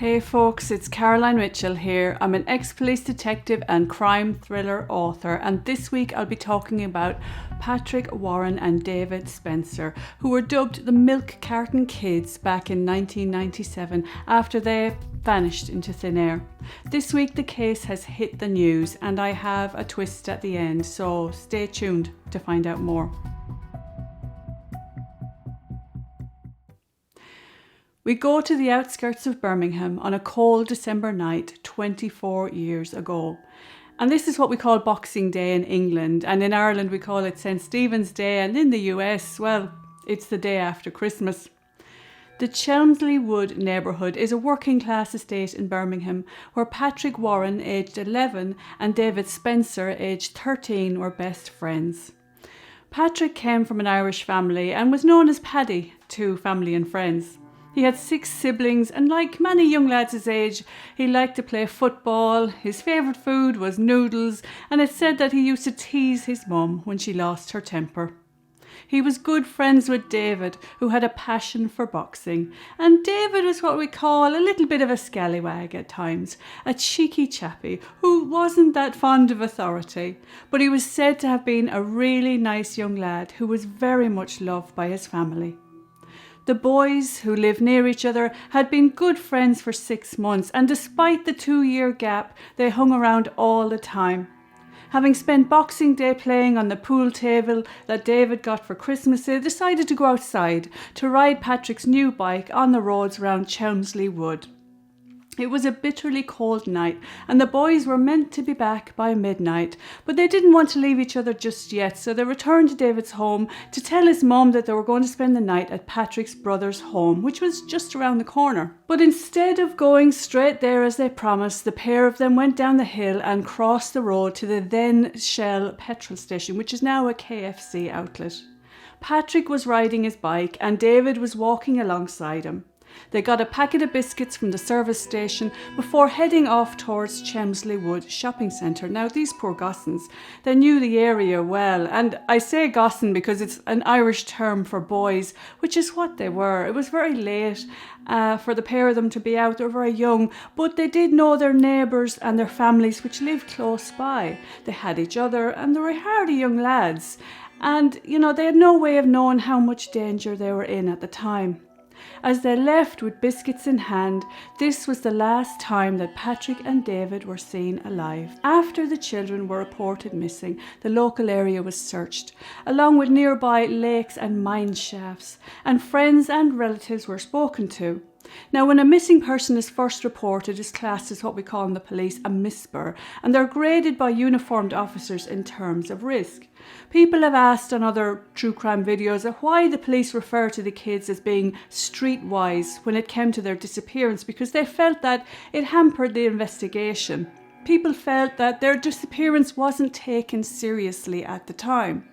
Hey folks, it's Caroline Mitchell here. I'm an ex-police detective and crime thriller author, and this week I'll be talking about Patrick Warren and David Spencer, who were dubbed the Milk Carton Kids back in 1997 after they vanished into thin air. This week the case has hit the news and I have a twist at the end, so stay tuned to find out more. We go to the outskirts of Birmingham on a cold December night 24 years ago. And this is what we call Boxing Day in England, and in Ireland we call it St. Stephen's Day, and in the US, well, it's the day after Christmas. The Chelmsley Wood neighbourhood is a working class estate in Birmingham where Patrick Warren, aged 11, and David Spencer, aged 13, were best friends. Patrick came from an Irish family and was known as Paddy to family and friends. He had 6 siblings, and like many young lads his age, he liked to play football. His favourite food was noodles, and it's said that he used to tease his mum when she lost her temper. He was good friends with David, who had a passion for boxing, and David was what we call a little bit of a scallywag at times, a cheeky chappie who wasn't that fond of authority, but he was said to have been a really nice young lad who was very much loved by his family. The boys, who lived near each other, had been good friends for 6 months, and despite the 2-year gap, they hung around all the time. Having spent Boxing Day playing on the pool table that David got for Christmas, they decided to go outside to ride Patrick's new bike on the roads around Chelmsley Wood. It was a bitterly cold night, and the boys were meant to be back by midnight, but they didn't want to leave each other just yet, so they returned to David's home to tell his mum that they were going to spend the night at Patrick's brother's home, which was just around the corner. But instead of going straight there as they promised, the pair of them went down the hill and crossed the road to the then Shell petrol station, which is now a KFC outlet. Patrick was riding his bike and David was walking alongside him. They got a packet of biscuits from the service station before heading off towards Chelmsley Wood shopping centre. Now, these poor gossans, they knew the area well, and I say gossan because it's an Irish term for boys, which is what they were. It was very late for the pair of them to be out. They were very young, but they did know their neighbours and their families which lived close by. They had each other and they were hardy young lads, and they had no way of knowing how much danger they were in at the time. As they left with biscuits in hand, this was the last time that Patrick and David were seen alive. After the children were reported missing, the local area was searched, along with nearby lakes and mine shafts, and friends and relatives were spoken to. Now, when a missing person is first reported, it's classed as what we call in the police a misper, and they're graded by uniformed officers in terms of risk. People have asked on other true crime videos why the police refer to the kids as being streetwise when it came to their disappearance, because they felt that it hampered the investigation. People felt that their disappearance wasn't taken seriously at the time.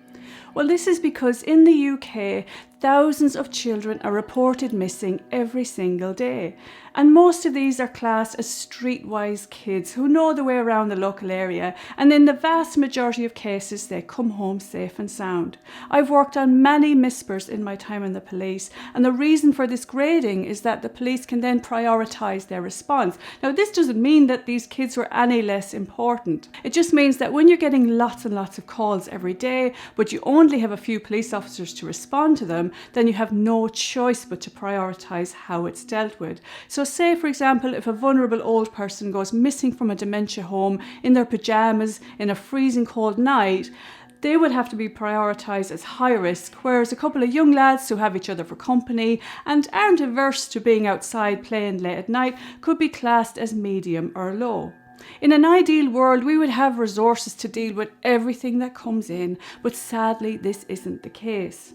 Well, this is because in the UK, thousands of children are reported missing every single day. And most of these are classed as streetwise kids who know the way around the local area. And in the vast majority of cases, they come home safe and sound. I've worked on many mispers in my time in the police. And the reason for this grading is that the police can then prioritise their response. Now, this doesn't mean that these kids were any less important. It just means that when you're getting lots and lots of calls every day, but you only have a few police officers to respond to them, then you have no choice but to prioritise how it's dealt with. So say, for example, if a vulnerable old person goes missing from a dementia home in their pyjamas in a freezing cold night, they would have to be prioritised as high risk, whereas a couple of young lads who have each other for company and aren't averse to being outside playing late at night could be classed as medium or low. In an ideal world, we would have resources to deal with everything that comes in, but sadly this isn't the case.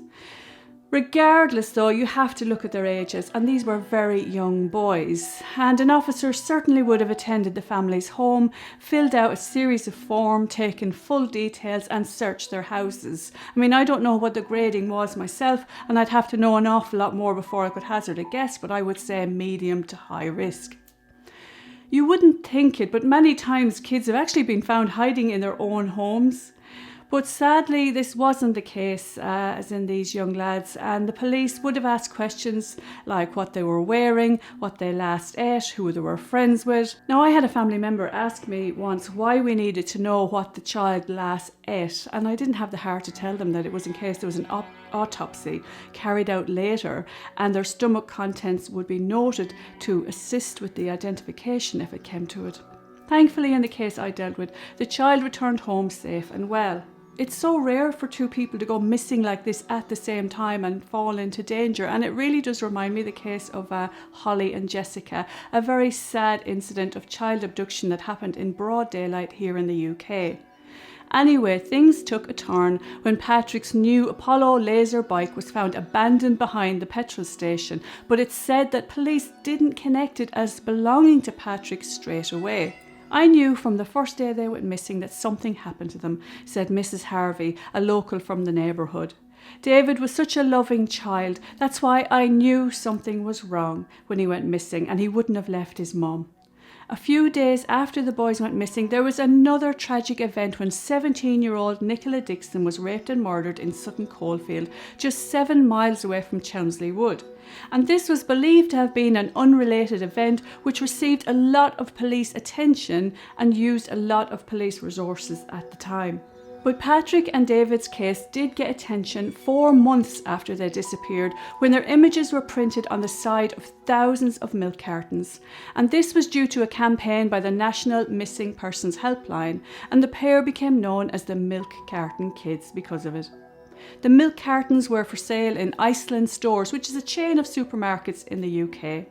Regardless though, you have to look at their ages, and these were very young boys, and an officer certainly would have attended the family's home, filled out a series of forms, taken full details and searched their houses. I mean, I don't know what the grading was myself, and I'd have to know an awful lot more before I could hazard a guess, but I would say medium to high risk. You wouldn't think it, but many times kids have actually been found hiding in their own homes. But sadly, this wasn't the case, as in these young lads, and the police would have asked questions like what they were wearing, what they last ate, who they were friends with. Now, I had a family member ask me once why we needed to know what the child last ate, and I didn't have the heart to tell them that it was in case there was an autopsy carried out later and their stomach contents would be noted to assist with the identification if it came to it. Thankfully, in the case I dealt with, the child returned home safe and well. It's so rare for two people to go missing like this at the same time and fall into danger, and it really does remind me of the case of Holly and Jessica, a very sad incident of child abduction that happened in broad daylight here in the UK. Anyway, things took a turn when Patrick's new Apollo laser bike was found abandoned behind the petrol station, but it's said that police didn't connect it as belonging to Patrick straight away. I knew from the first day they went missing that something happened to them, said Mrs. Harvey, a local from the neighbourhood. David was such a loving child, that's why I knew something was wrong when he went missing and he wouldn't have left his mum. A few days after the boys went missing, there was another tragic event when 17-year-old Nicola Dixon was raped and murdered in Sutton Coldfield, just 7 miles away from Chelmsley Wood. And this was believed to have been an unrelated event which received a lot of police attention and used a lot of police resources at the time. But Patrick and David's case did get attention 4 months after they disappeared, when their images were printed on the side of thousands of milk cartons. And this was due to a campaign by the National Missing Persons Helpline, and the pair became known as the Milk Carton Kids because of it. The milk cartons were for sale in Iceland Stores, which is a chain of supermarkets in the UK.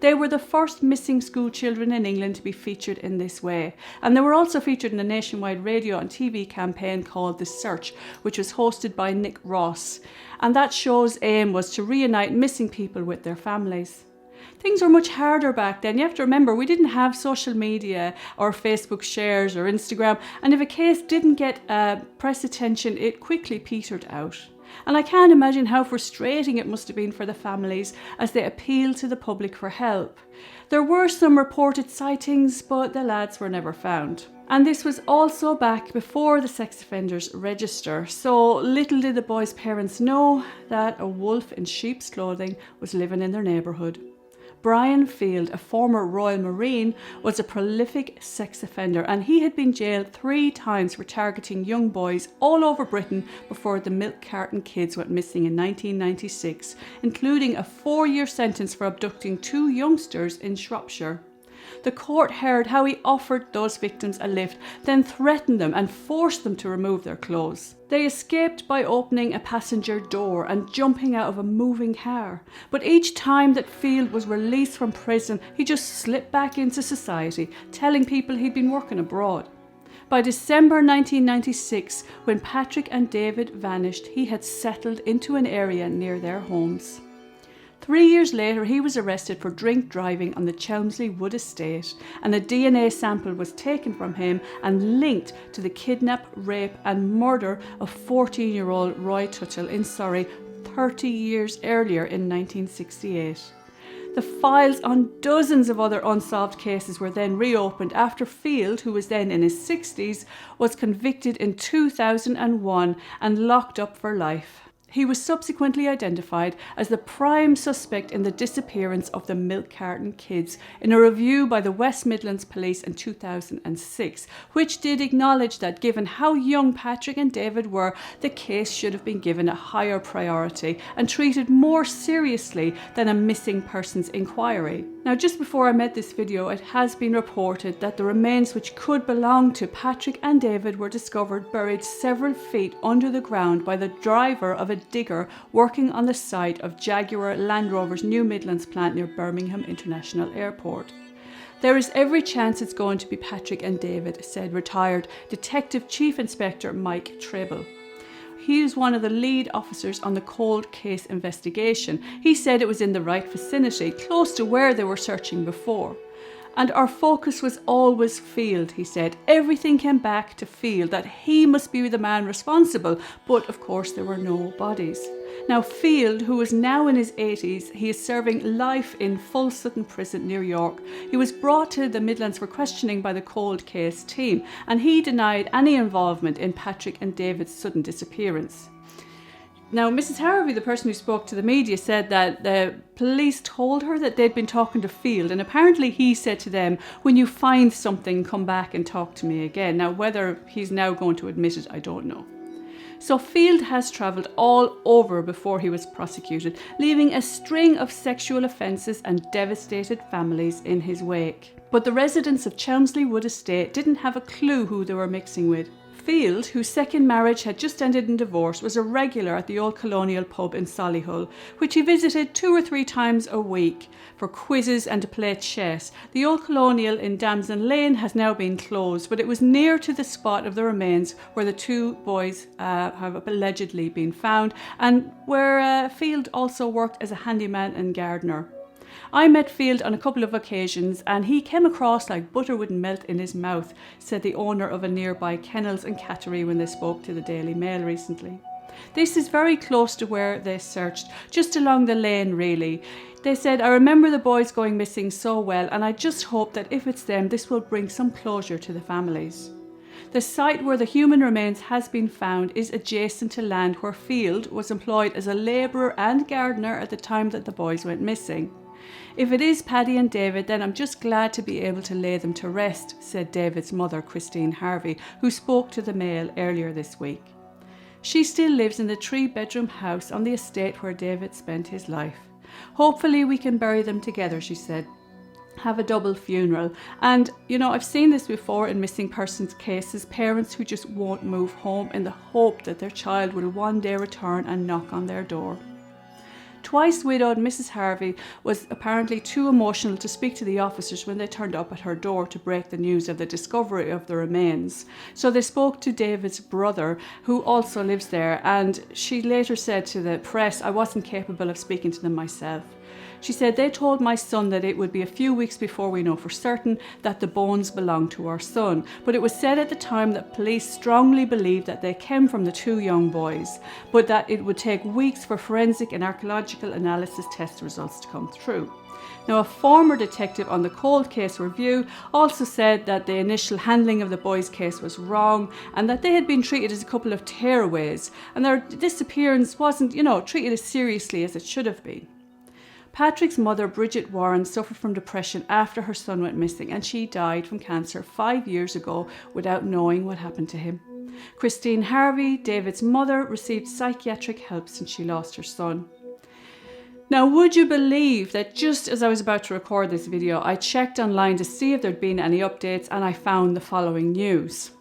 They were the first missing school children in England to be featured in this way, and they were also featured in a nationwide radio and TV campaign called The Search, which was hosted by Nick Ross, and that show's aim was to reunite missing people with their families. Things were much harder back then. You have to remember, we didn't have social media or Facebook shares or Instagram, and if a case didn't get press attention, it quickly petered out. And I can't imagine how frustrating it must have been for the families as they appealed to the public for help. There were some reported sightings, but the lads were never found. And this was also back before the sex offenders register, so little did the boys' parents know that a wolf in sheep's clothing was living in their neighbourhood. Brian Field, a former Royal Marine, was a prolific sex offender, and he had been jailed 3 times for targeting young boys all over Britain before the Milk Carton Kids went missing in 1996, including a 4-year sentence for abducting 2 youngsters in Shropshire. The court heard how he offered those victims a lift, then threatened them and forced them to remove their clothes. They escaped by opening a passenger door and jumping out of a moving car. But each time that Field was released from prison, he just slipped back into society, telling people he'd been working abroad. By December 1996, when Patrick and David vanished, he had settled into an area near their homes. 3 years later, he was arrested for drink driving on the Chelmsley Wood estate, and a DNA sample was taken from him and linked to the kidnap, rape and murder of 14-year-old Roy Tuttle in Surrey 30 years earlier in 1968. The files on dozens of other unsolved cases were then reopened after Field, who was then in his 60s, was convicted in 2001 and locked up for life. He was subsequently identified as the prime suspect in the disappearance of the Milk Carton Kids in a review by the West Midlands Police in 2006, which did acknowledge that given how young Patrick and David were, the case should have been given a higher priority and treated more seriously than a missing persons inquiry. Now, just before I made this video, it has been reported that the remains which could belong to Patrick and David were discovered buried several feet under the ground by the driver of a digger working on the site of Jaguar Land Rover's New Midlands plant near Birmingham International Airport. There is every chance it's going to be Patrick and David, said retired Detective Chief Inspector Mike Treble. He is one of the lead officers on the cold case investigation. He said it was in the right vicinity, close to where they were searching before. And our focus was always Field, he said. Everything came back to Field, that he must be the man responsible, but of course there were no bodies. Now, Field, who is now in his 80s, he is serving life in Full Sutton Prison near York. He was brought to the Midlands for questioning by the cold case team, and he denied any involvement in Patrick and David's sudden disappearance. Now, Mrs. Harvey, the person who spoke to the media, said that the police told her that they'd been talking to Field, and apparently he said to them, "When you find something, come back and talk to me again." Now, whether he's now going to admit it, I don't know. So Field has travelled all over before he was prosecuted, leaving a string of sexual offences and devastated families in his wake. But the residents of Chelmsley Wood Estate didn't have a clue who they were mixing with. Field, whose second marriage had just ended in divorce, was a regular at the old colonial pub in Solihull, which he visited 2 or 3 times a week for quizzes and to play chess. The old colonial in Damson Lane has now been closed, but it was near to the spot of the remains where the 2 boys have allegedly been found, and where Field also worked as a handyman and gardener. I met Field on a couple of occasions and he came across like butter wouldn't melt in his mouth, said the owner of a nearby kennels and cattery when they spoke to the Daily Mail recently. This is very close to where they searched, just along the lane really. They said, "I remember the boys going missing so well, and I just hope that if it's them, this will bring some closure to the families." The site where the human remains has been found is adjacent to land where Field was employed as a labourer and gardener at the time that the boys went missing. "If it is Paddy and David, then I'm just glad to be able to lay them to rest," said David's mother, Christine Harvey, who spoke to the Mail earlier this week. She still lives in the 3-bedroom house on the estate where David spent his life. "Hopefully we can bury them together," she said. "Have a double funeral." And, I've seen this before in missing persons cases, parents who just won't move home in the hope that their child will one day return and knock on their door. Twice widowed Mrs. Harvey was apparently too emotional to speak to the officers when they turned up at her door to break the news of the discovery of the remains. So they spoke to David's brother, who also lives there, and she later said to the press, "I wasn't capable of speaking to them myself." She said, "They told my son that it would be a few weeks before we know for certain that the bones belonged to our son. But it was said at the time that police strongly believed that they came from the 2 young boys, but that it would take weeks for forensic and archaeological analysis test results to come through." Now, a former detective on the cold case review also said that the initial handling of the boys' case was wrong and that they had been treated as a couple of tearaways and their disappearance wasn't, treated as seriously as it should have been. Patrick's mother, Bridget Warren, suffered from depression after her son went missing, and she died from cancer 5 years ago without knowing what happened to him. Christine Harvey, David's mother, received psychiatric help since she lost her son. Now, would you believe that just as I was about to record this video, I checked online to see if there'd been any updates, and I found the following news.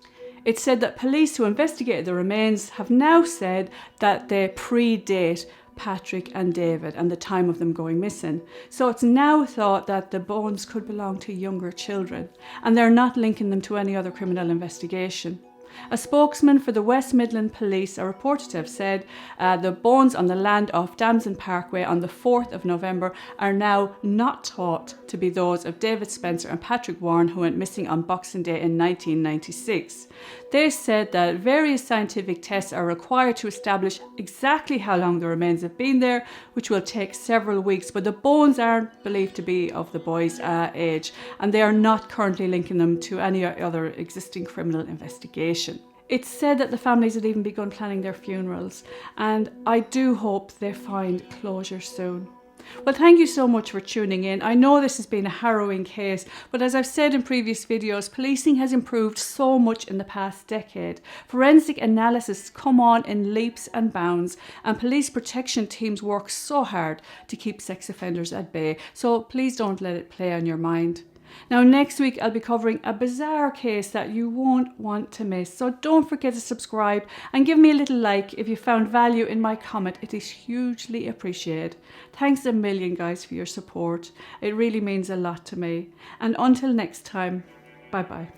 It said that police who investigated the remains have now said that they predate Patrick and David and the time of them going missing. So it's now thought that the bones could belong to younger children, and they're not linking them to any other criminal investigation. A spokesman for the West Midland Police are reported to have said the bones on the land off Damson Parkway on the 4th of November are now not thought to be those of David Spencer and Patrick Warren, who went missing on Boxing Day in 1996. They said that various scientific tests are required to establish exactly how long the remains have been there, which will take several weeks, but the bones aren't believed to be of the boys' age, and they are not currently linking them to any other existing criminal investigation. It's said that the families had even begun planning their funerals, and I do hope they find closure soon. Well, thank you so much for tuning in. I know this has been a harrowing case, but as I've said in previous videos, policing has improved so much in the past decade. Forensic analysis come on in leaps and bounds, and police protection teams work so hard to keep sex offenders at bay. So please don't let it play on your mind. Now, next week I'll be covering a bizarre case that you won't want to miss. So don't forget to subscribe and give me a little like if you found value in my comment. It is hugely appreciated. Thanks a million, guys, for your support. It really means a lot to me. And until next time, bye bye.